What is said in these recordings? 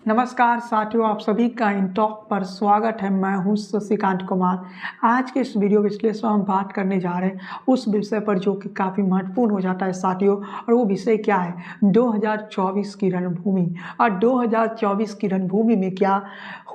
नमस्कार साथियों, आप सभी का इन टॉक पर स्वागत है। मैं हूं शशिकांत कुमार। आज के इस वीडियो विश्लेषण में हम बात करने जा रहे हैं उस विषय पर जो कि काफ़ी महत्वपूर्ण हो जाता है साथियों, और वो विषय क्या है 2024 की रणभूमि। और 2024 की रणभूमि में क्या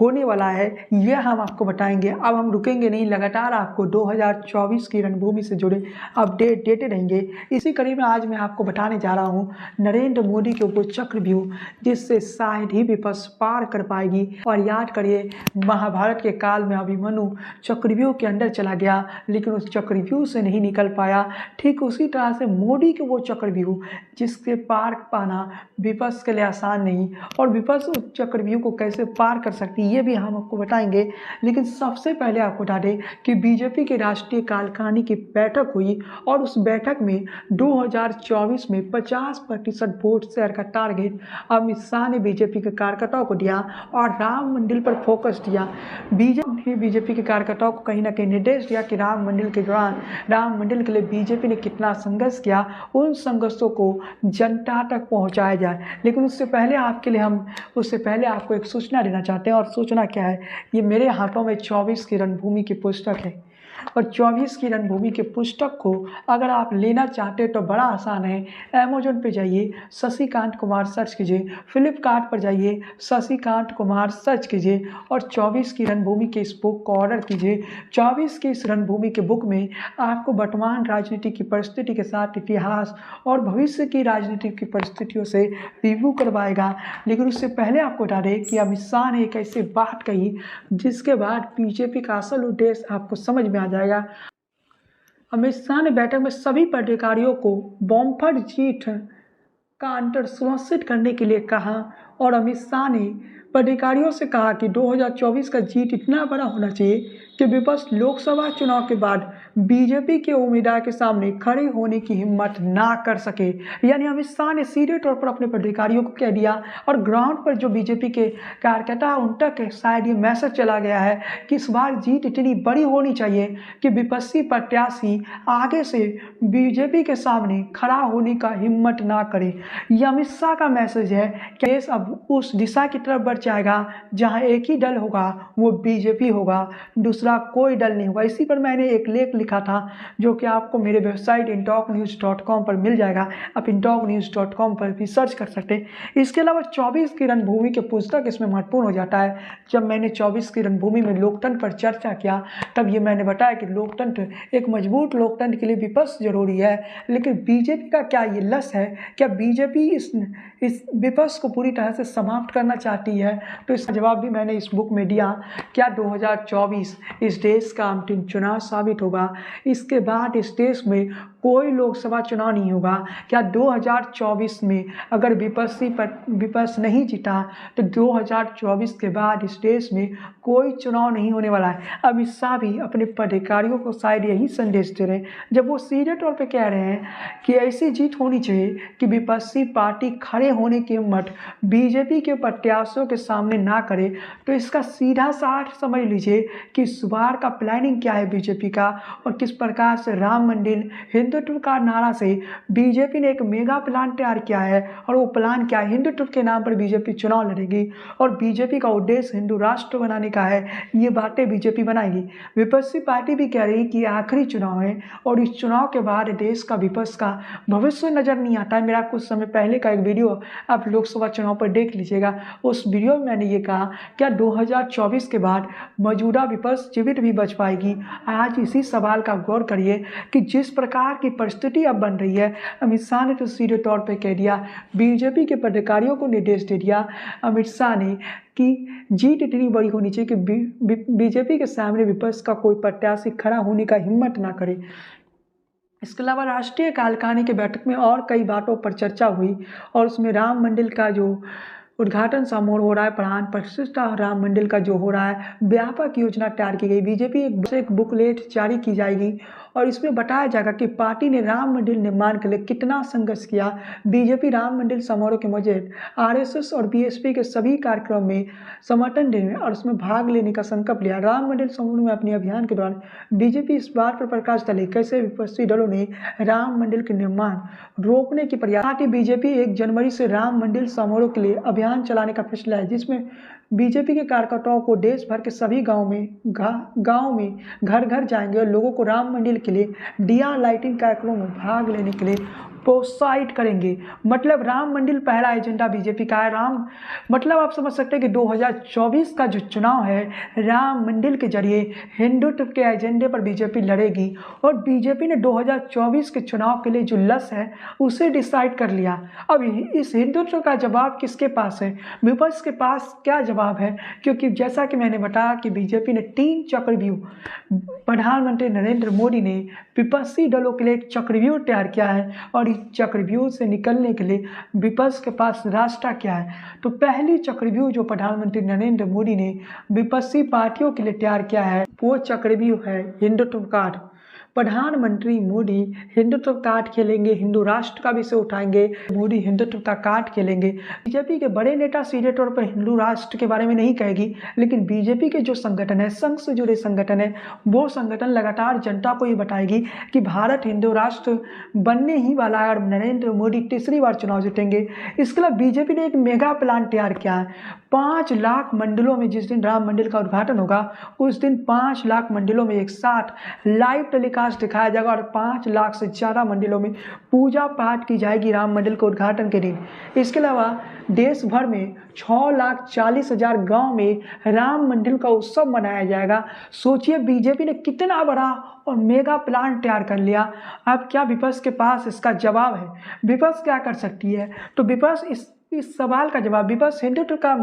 होने वाला है ये हम आपको बताएंगे। अब हम रुकेंगे नहीं, लगातार आपको 2024 की रणभूमि से जुड़े अपडेट देते रहेंगे। इसी कड़ी में आज मैं आपको बताने जा रहा हूँ नरेंद्र मोदी के ऊपर चक्रव्यूह, जिससे शायद ही विपक्ष पार कर पाएगी। और याद करिए, महाभारत के काल में अभिमन्यु चक्रव्यूह के अंदर चला गया, लेकिन उस चक्रव्यूह से नहीं निकल पाया। ठीक उसी तरह से मोदी के वो चक्रव्यूह जिसके पार पाना विपक्ष के लिए आसान नहीं, और विपक्ष उस चक्रव्यूह को कैसे पार कर सकती है ये भी हम आपको बताएंगे। लेकिन सबसे पहले आपको बता दें कि बीजेपी के राष्ट्रीय कार्यकारिणी की बैठक हुई, और उस बैठक में 2024 में 50% वोट शेयर का टारगेट अमित शाह ने बीजेपी के कार्यकर्ताओं को दिया और राम मंदिर पर फोकस दिया। बीजेपी के कार्यकर्ताओं को कहीं ना कहीं निर्देश दिया कि राम मंदिर के दौरान राम मंदिर के लिए बीजेपी ने कितना संघर्ष किया, उन संघर्षों को जनता तक पहुंचाया जाए। लेकिन उससे पहले आपको एक सूचना देना चाहते हैं, और सूचना क्या है, ये मेरे हाथों में 24 की रणभूमि की पुस्तक है। और 24 की रणभूमि के पुस्तक को अगर आप लेना चाहते हैं तो बड़ा आसान है। अमेजोन पे जाइए, शशिकांत कुमार सर्च कीजिए, फ्लिपकार्ट पर जाइए, शशिकांत कुमार सर्च कीजिए, और 24 की रणभूमि के इस बुक को ऑर्डर कीजिए। 24 की इस रणभूमि के बुक में आपको वर्तमान राजनीति की परिस्थिति के साथ इतिहास और भविष्य की राजनीति की परिस्थितियों से रिव्यू करवाएगा। लेकिन उससे पहले आपको बता दें कि अमित शाह ने एक ऐसी बात कही जिसके बाद बीजेपी का असल उद्देश्य आपको समझ में आ जाएगा। अमित शाह ने बैठक में सभी पदाधिकारियों को बम्पर जीत का अंतर सुनिश्चित करने के लिए कहा, और अमित शाह ने पदाधिकारियों से कहा कि 2024 का जीत इतना बड़ा होना चाहिए कि विपक्ष लोकसभा चुनाव के बाद बीजेपी के उम्मीदवार के सामने खड़े होने की हिम्मत ना कर सके। यानी अमित शाह ने सीधे तौर पर अपने पदाधिकारियों को कह दिया, और ग्राउंड पर जो बीजेपी के कार्यकर्ता उन तक शायद ये मैसेज चला गया है कि इस बार जीत इतनी बड़ी होनी चाहिए कि विपक्षी प्रत्याशी आगे से बीजेपी के सामने खड़ा होने का हिम्मत ना करे। यह अमित शाह का मैसेज है कि देश अब उस दिशा की तरफ बढ़ जाएगा जहां एक ही दल होगा, वो बीजेपी होगा, दूसरा कोई दल नहीं होगा। इसी पर मैंने एक लेख लिखा था जो कि आपको मेरे वेबसाइट intoknews.com पर मिल जाएगा। आप intoknews.com पर भी सर्च कर सकते हैं। इसके अलावा 24 की रणभूमि के पुस्तक इसमें महत्वपूर्ण हो जाता है। जब मैंने 24 की रणभूमि में लोकतंत्र पर चर्चा किया तब ये मैंने बताया कि लोकतंत्र, एक मजबूत लोकतंत्र के लिए विपक्ष जरूरी है। लेकिन बीजेपी का क्या ये लक्ष्य है? क्या बीजेपी इस विपक्ष को पूरी तरह से समाप्त करना चाहती है? तो इसका जवाब भी मैंने इस बुक में दिया। क्या 2024 इस देश का अंतिम चुनाव साबित होगा? इसके बाद इस देश में कोई लोकसभा चुनाव नहीं होगा? क्या 2024 में अगर विपक्ष नहीं जीता तो 2024 के बाद इस देश में कोई चुनाव नहीं होने वाला है? अमित शाह भी अपने पदाधिकारियों को शायद यही संदेश दे रहे हैं जब वो सीधे तौर पे कह रहे हैं कि ऐसी जीत होनी चाहिए कि विपक्षी पार्टी खड़े होने की हिम्मत बीजेपी के प्रत्याशियों के सामने ना करे। तो इसका सीधा सा अर्थ समझ लीजिए कि इस बार का प्लानिंग क्या है बीजेपी का, और किस प्रकार से राम मंदिर हिंदुत्व का नारा से बीजेपी ने एक मेगा प्लान तैयार किया है। और वो प्लान क्या है? हिंदुत्व के नाम पर बीजेपी चुनाव लड़ेगी, और बीजेपी का उद्देश्य हिंदू राष्ट्र बनाने का है। ये बातें बीजेपी बनाएगी। विपक्षी पार्टी भी कह रही कि आखिरी चुनाव है, और इस चुनाव के बाद देश का विपक्ष का भविष्य नजर नहीं आता है। मेरा कुछ समय पहले का एक वीडियो आप लोकसभा चुनाव पर देख लीजिएगा। उस वीडियो में मैंने ये कहा, क्या 2024 के बाद मौजूदा विपक्ष जीवित भी बच पाएगी? आज इसी सवाल का गौर करिए कि जिस प्रकार की परिस्थिति अब बन रही है, अमित शाह ने तो सीधे तौर पर कह दिया, बीजेपी के पदाधिकारियों को निर्देश दे दिया अमित शाह ने कि जीत इतनी बड़ी होनी चाहिए कि बीजेपी के सामने विपक्ष का कोई प्रत्याशी खड़ा होने का हिम्मत ना करे। इसके अलावा राष्ट्रीय कार्यकारिणी की बैठक में और कई बातों पर चर्चा हुई, और उसमें राम मंदिर का जो उद्घाटन समारोह हो रहा है, प्रधान प्रतिष्ठा राम मंदिर का जो हो रहा है, व्यापक योजना तैयार की गई। बीजेपी एक बुकलेट जारी की जाएगी, और इसमें बताया जाएगा कि पार्टी ने राम मंदिर निर्माण के लिए कितना संघर्ष किया। बीजेपी राम मंदिर समारोह के बजट आरएसएस और बीएसपी के सभी कार्यक्रम में समर्थन देने और उसमें भाग लेने का संकल्प लिया। राम मंदिर समारोह में अपने अभियान के दौरान बीजेपी इस बात पर प्रकाश डाले कैसे विपक्षी दलों ने राम मंदिर के निर्माण रोकने की प्रयास। बीजेपी 1 जनवरी से राम मंदिर समारोह के लिए अभियान अभियान चलाने का फैसला है, जिसमें बीजेपी के कार्यकर्ताओं को देश भर के सभी गांव में घर घर जाएंगे और लोगों को राम मंदिर के लिए दिया लाइटिंग कार्यक्रमों में भाग लेने के लिए प्रोत्साहित करेंगे। मतलब राम मंदिर पहला एजेंडा बीजेपी का है। मतलब आप समझ सकते हैं कि 2024 का जो चुनाव है, राम मंदिर के जरिए हिंदुत्व के एजेंडे पर बीजेपी लड़ेगी। और बीजेपी ने 2024 के चुनाव के लिए जो लक्ष्य है उसे डिसाइड कर लिया। अब इस हिंदुत्व का जवाब किसके पास है? विपक्ष के पास क्या जवाब है? क्योंकि जैसा कि मैंने बताया कि बीजेपी ने 3 चक्रव्यूह, प्रधानमंत्री नरेंद्र मोदी ने विपक्षी दलों के लिए एक चक्रव्यूह तैयार किया है और इस चक्रव्यूह से निकलने के लिए विपक्ष के पास रास्ता क्या है। तो पहली चक्रव्यूह जो प्रधानमंत्री नरेंद्र मोदी ने विपक्षी पार्टियों के लिए तैयार किया है वो चक्रव्यूह है हिंदुत्व कार्ड। प्रधानमंत्री मोदी हिंदुत्व कार्ड खेलेंगे, हिंदू राष्ट्र का विषय उठाएंगे, मोदी हिंदुत्व का कार्ड खेलेंगे। बीजेपी के बड़े नेता सीधे तौर पर हिंदू राष्ट्र के बारे में नहीं कहेगी, लेकिन बीजेपी के जो संगठन है, संघ से जुड़े संगठन है, वो संगठन लगातार जनता को ये बताएगी कि भारत हिंदू राष्ट्र बनने ही वाला है और नरेंद्र मोदी तीसरी बार चुनाव जीतेंगे। इसके अलावा बीजेपी ने एक मेगा प्लान तैयार किया है। 5 लाख मंदिरों में जिस दिन राम मंदिर का उद्घाटन होगा उस दिन 5 लाख मंदिरों में एक साथ लाइव टेलीकास्ट दिखाया जाएगा और 5 लाख से ज़्यादा मंदिरों में पूजा पाठ की जाएगी राम मंदिर के उद्घाटन के दिन। इसके अलावा देश भर में 6,40,000 गांव में राम मंदिर का उत्सव मनाया जाएगा। सोचिए बीजेपी ने कितना बड़ा और मेगा प्लान तैयार कर लिया। अब क्या विपक्ष के पास इसका जवाब है? विपक्ष क्या कर सकती है? तो विपक्ष इस सवाल का जवाब, विपक्ष हिंदुत्व का,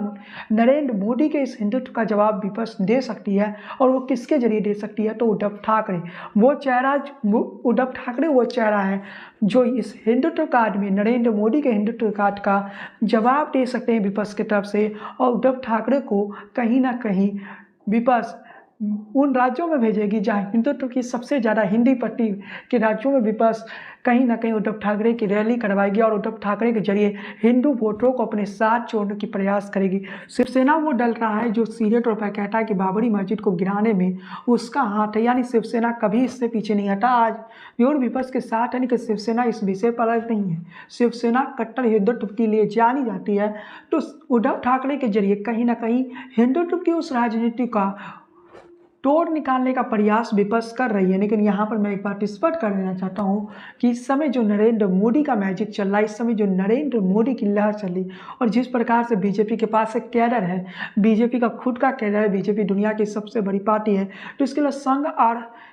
नरेंद्र मोदी के इस हिंदुत्व का जवाब विपक्ष दे सकती है। और वो किसके जरिए दे सकती है? तो उद्धव ठाकरे वो चेहरा है जो इस हिंदुत्व कार्ड में, नरेंद्र मोदी के हिंदुत्व कार्ड का जवाब दे सकते हैं विपक्ष की तरफ से। और उद्धव ठाकरे को कहीं ना कहीं विपक्ष उन राज्यों में भेजेगी जहाँ हिंदुत्व की सबसे ज़्यादा हिंदी पट्टी के राज्यों में विपक्ष कहीं ना कहीं उद्धव ठाकरे की रैली करवाएगी और उद्धव ठाकरे के जरिए हिंदू वोटरों को अपने साथ जोड़ने की प्रयास करेगी। शिवसेना वो दल रहा है जो सीधे तौर पर कहता है कि बाबरी मस्जिद को गिराने में उसका हाथ है, यानी शिवसेना कभी इससे पीछे नहीं हटा। आज और विपक्ष के साथ है, कि शिवसेना इस विषय पर अलग नहीं है। शिवसेना कट्टर हिंदुत्व के लिए जानी जाती है। तो उद्धव ठाकरे के जरिए कहीं ना कहीं हिंदुत्व की उस राजनीति का तोड़ निकालने का प्रयास विपक्ष कर रही है। लेकिन यहाँ पर मैं एक बात स्पष्ट कर देना चाहता हूँ कि इस समय जो नरेंद्र मोदी का मैजिक चल रहा है, इस समय जो नरेंद्र मोदी की लहर चल रही और जिस प्रकार से बीजेपी के पास एक कैडर है, बीजेपी का खुद का कैडर है, बीजेपी दुनिया की सबसे बड़ी पार्टी है, तो इसके लिए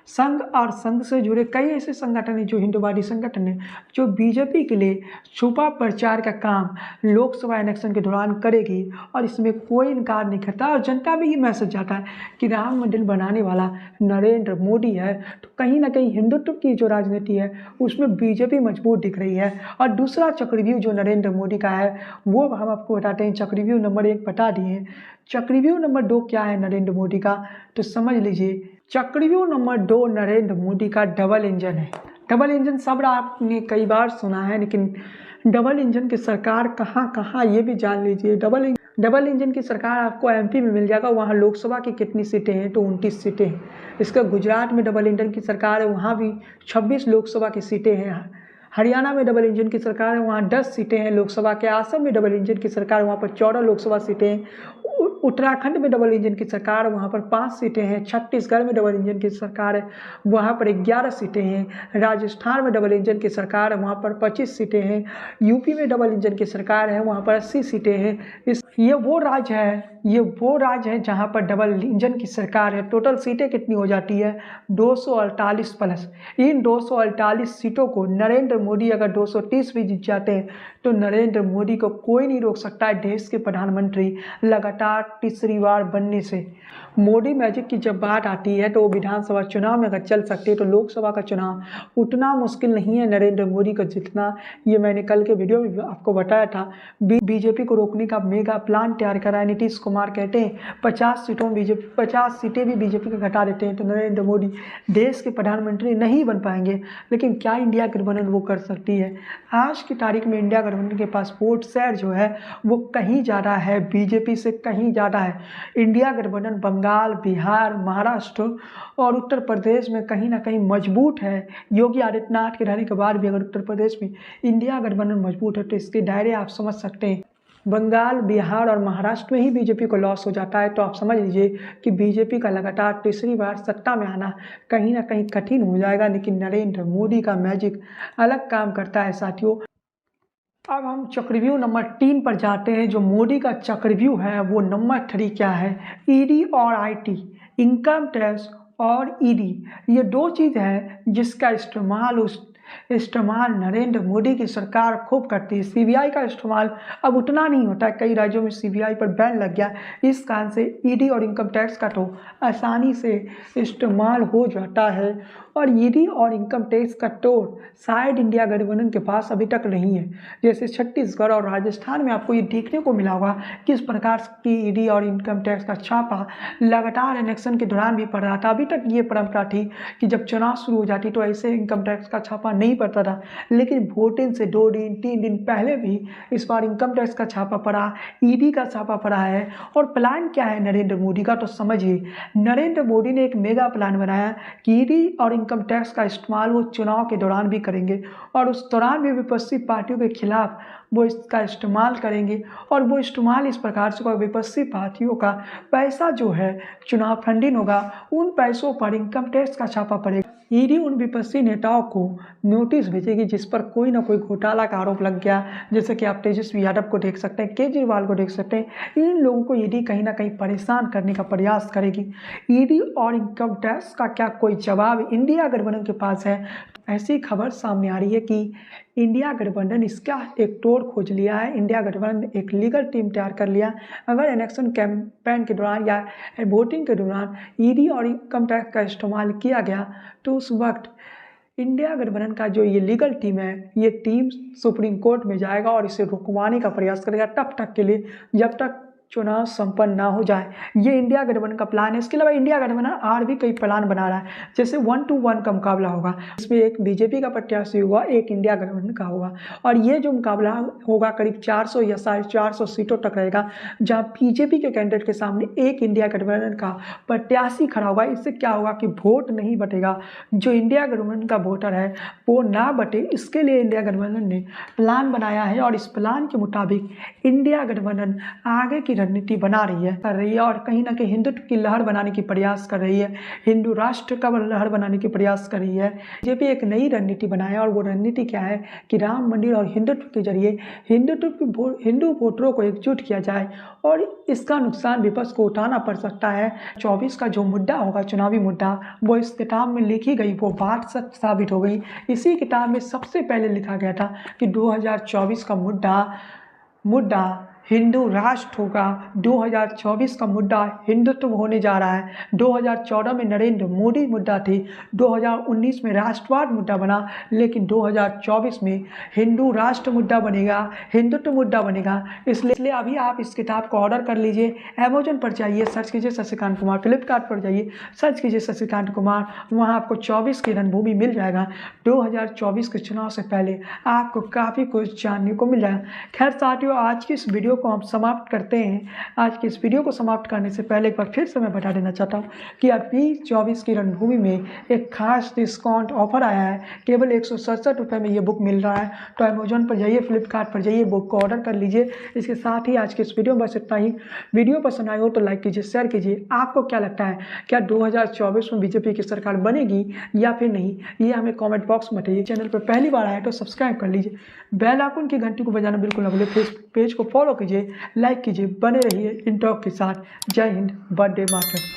संघ से जुड़े कई ऐसे संगठन हैं जो हिंदूवादी संगठन है, जो बीजेपी के लिए छुपा प्रचार का काम लोकसभा इलेक्शन के दौरान करेगी और इसमें कोई इनकार नहीं करता। और जनता में ये मैसेज जाता है कि राम मंदिर बनाने वाला नरेंद्र मोदी है। तो कहीं ना कहीं हिंदुत्व की जो राजनीति है उसमें बीजेपी मजबूत दिख रही है। और दूसरा चक्रव्यूह जो नरेंद्र मोदी का है वो हम आपको बताते हैं। चक्रव्यूह नंबर 1 बता दिए। चक्रव्यूह नंबर 2 क्या है नरेंद्र मोदी का, तो समझ लीजिए। चक्रव्यूह नंबर 2 नरेंद्र मोदी का डबल इंजन है। डबल इंजन शब्द आपने कई बार सुना है, लेकिन डबल इंजन की सरकार कहाँ कहाँ ये भी जान लीजिए। डबल इंजन की सरकार आपको एमपी में मिल जाएगा। वहाँ लोकसभा की कितनी सीटें हैं, तो 29 सीटें हैं। इसका गुजरात में डबल इंजन की सरकार है, वहाँ भी 26 लोकसभा की सीटें हैं। हरियाणा में डबल इंजन की सरकार है, वहाँ 10 सीटें हैं लोकसभा के। असम में डबल इंजन की सरकार है, वहाँ पर 14 लोकसभा सीटें हैं। उत्तराखंड में डबल इंजन की सरकार है, वहाँ पर 5 सीटें हैं। छत्तीसगढ़ में डबल इंजन की सरकार है, वहाँ पर 11 सीटें हैं। राजस्थान में डबल इंजन की सरकार है, वहाँ पर 25 सीटें हैं। यूपी में डबल इंजन की सरकार है, वहाँ पर 80 सीटें हैं। ये वो राज्य है जहाँ पर डबल इंजन की सरकार है। टोटल सीटें कितनी हो जाती है? 248 प्लस। इन 248 सीटों को नरेंद्र मोदी अगर 230 भी जीत जाते हैं तो नरेंद्र मोदी को कोई नहीं रोक सकता है देश के प्रधानमंत्री लगातार तीसरी बार बनने से। मोदी मैजिक की जब बात आती है तो वो विधानसभा चुनाव में अगर चल सकते हैं तो लोकसभा का चुनाव उतना मुश्किल नहीं है नरेंद्र मोदी को जीतना। ये मैंने कल के वीडियो में आपको बताया था। बीजेपी को रोकने का मेगा प्लान तैयार करा है नीतीश कुमार। कहते हैं 50 सीटें भी बीजेपी को घटा देते हैं तो नरेंद्र मोदी देश के प्रधानमंत्री नहीं बन पाएंगे। लेकिन क्या इंडिया गठबंधन वो कर सकती है? आज की तारीख में इंडिया गठबंधन के पास वोट शेयर जो है वो कहीं ज़्यादा है, बीजेपी से कहीं ज़्यादा है। इंडिया गठबंधन बंगाल, बिहार, महाराष्ट्र और उत्तर प्रदेश में कहीं ना कहीं मजबूत है। योगी आदित्यनाथ के रहने के बाद भी अगर उत्तर प्रदेश में इंडिया गठबंधन मजबूत है तो इसके दायरे आप समझ सकते हैं। बंगाल, बिहार और महाराष्ट्र में ही बीजेपी को लॉस हो जाता है, तो आप समझ लीजिए कि बीजेपी का लगातार तीसरी बार सत्ता में आना कहीं ना कहीं कठिन हो जाएगा। लेकिन नरेंद्र मोदी का मैजिक अलग काम करता है साथियों। अब हम चक्रव्यूह नंबर 3 पर जाते हैं। जो मोदी का चक्रव्यूह है वो नंबर 3 क्या है? ईडी और आईटी, इनकम टैक्स और ईडी, ये दो चीज़ है जिसका इस्तेमाल नरेंद्र मोदी की सरकार खूब करती है। सीबीआई का इस्तेमाल अब उतना नहीं होता है, कई राज्यों में सीबीआई पर बैन लग गया। इस कारण से ईडी और इनकम टैक्स का तो आसानी से इस्तेमाल हो जाता है। और ईडी और इनकम टैक्स का तोड़ शायद इंडिया गठबंधन के पास अभी तक नहीं है। जैसे छत्तीसगढ़ और राजस्थान में आपको ये देखने को मिला होगा किस प्रकार की ईडी और इनकम टैक्स का छापा लगातार इलेक्शन के दौरान भी पड़ रहा था। अभी तक ये परंपरा थी कि जब चुनाव शुरू हो जाती तो ऐसे इनकम टैक्स का छापा नहीं पड़ता था, लेकिन वोटिंग से 2 दिन 3 दिन पहले भी इस बार इनकम टैक्स का छापा पड़ा, ईडी का छापा पड़ा है। और प्लान क्या है नरेंद्र मोदी का, तो समझिए नरेंद्र मोदी ने एक मेगा प्लान बनाया कि ईडी और इनकम टैक्स का इस्तेमाल वो चुनाव के दौरान भी करेंगे और उस दौरान भी विपक्षी पार्टियों के खिलाफ वो इसका इस्तेमाल करेंगे। और वो इस्तेमाल इस प्रकार से होगा, विपक्षी पार्टियों का पैसा जो है चुनाव फंडिंग होगा, उन पैसों पर इनकम टैक्स का छापा पड़ेगा। ईडी उन विपक्षी नेताओं को नोटिस भेजेगी जिस पर कोई ना कोई घोटाला का आरोप लग गया, जैसे कि आप तेजस्वी यादव को देख सकते हैं, केजरीवाल को देख सकते हैं। इन लोगों को ईडी कहीं ना कहीं परेशान करने का प्रयास करेगी। ईडी और इनकम टैक्स का क्या कोई जवाब इंडिया गठबंधन के पास है? ऐसी खबर सामने आ रही है कि इंडिया गठबंधन इसका एक तोड़ खोज लिया है। इंडिया गठबंधन ने एक लीगल टीम तैयार कर लिया। अगर इलेक्शन कैंपेन के दौरान या वोटिंग के दौरान ईडी और इनकम टैक्स का इस्तेमाल किया गया तो उस वक्त इंडिया गठबंधन का जो ये लीगल टीम है, ये टीम सुप्रीम कोर्ट में जाएगा और इसे रुकवाने का प्रयास करेगा तब तक के लिए जब तक चुनाव संपन्न ना हो जाए। ये इंडिया गठबंधन का प्लान है। इसके अलावा इंडिया गठबंधन और भी कई प्लान बना रहा है, जैसे 1 to 1 का मुकाबला होगा। इसमें एक बीजेपी का प्रत्याशी होगा, एक इंडिया गठबंधन का होगा। और ये जो मुकाबला होगा करीब 400 या 450 सीटों तक रहेगा, जहाँ बीजेपी के कैंडिडेट के सामने एक इंडिया गठबंधन का प्रत्याशी खड़ा होगा। इससे क्या होगा कि वोट नहीं बटेगा, जो इंडिया गठबंधन का वोटर है वो ना बटे। इसके लिए इंडिया गठबंधन ने प्लान बनाया है और इस प्लान के मुताबिक इंडिया गठबंधन आगे की रणनीति बना रही है और कहीं ना कहीं हिंदुत्व की लहर बनाने की प्रयास कर रही है, हिंदू राष्ट्र का लहर बनाने की प्रयास कर रही है। बीजेपी एक नई रणनीति बनाया और वो रणनीति क्या है कि राम मंदिर और हिंदुत्व के जरिए हिंदू वोटरों को एकजुट किया जाए और इसका नुकसान विपक्ष को उठाना पड़ सकता है। 24 का जो मुद्दा होगा, चुनावी मुद्दा, वो इस किताब में लिखी गई वो बात सच साबित हो गई। इसी किताब में सबसे पहले लिखा गया था कि 2024 का मुद्दा हिंदू राष्ट्र होगा। 2024 का मुद्दा हिंदुत्व होने जा रहा है। 2014 में नरेंद्र मोदी मुद्दा थी, 2019 में राष्ट्रवाद मुद्दा बना, लेकिन 2024 में हिंदू राष्ट्र मुद्दा बनेगा, हिंदुत्व मुद्दा बनेगा। इसलिए अभी आप इस किताब को ऑर्डर कर लीजिए। अमेजोन पर जाइए, सर्च कीजिए शशिकांत कुमार। फ्लिपकार्ट पर जाइए, सर्च कीजिए शशिकांत कुमार। वहाँ आपको 24 की रणभूमि मिल जाएगा। 2024 के चुनाव से पहले आपको काफ़ी कुछ जानने को मिल जाएगा। खैर साथियों, आज की इस वीडियो को हम समाप्त करते हैं। आज की इस वीडियो को समाप्त करने से पहले एक बार फिर से मैं बता देना चाहता हूँ कि अभी 24 की रणभूमि में एक खास डिस्काउंट ऑफर आया है। केवल 167 रुपये में ये बुक मिल रहा है। तो अमेजोन पर जाइए, फ्लिपकार्ट पर जाइए, बुक को ऑर्डर कर लीजिए। इसके साथ ही आज की इस वीडियो में बस इतना ही। वीडियो पसंद आई हो तो लाइक कीजिए, शेयर कीजिए। आपको क्या लगता है, क्या 2024 में बीजेपी की सरकार बनेगी या फिर नहीं, ये हमें कॉमेंट बॉक्स में बताइए। चैनल पर पहली बार आए तो सब्सक्राइब कर लीजिए, बेल आइकन की घंटी को बजाना बिल्कुल ना भूलिए। फेसबुक पेज को फॉलो कीजिए, लाइक कीजिए, बने रहिए इन टॉक के साथ। जय हिंद, वंदे मातरम।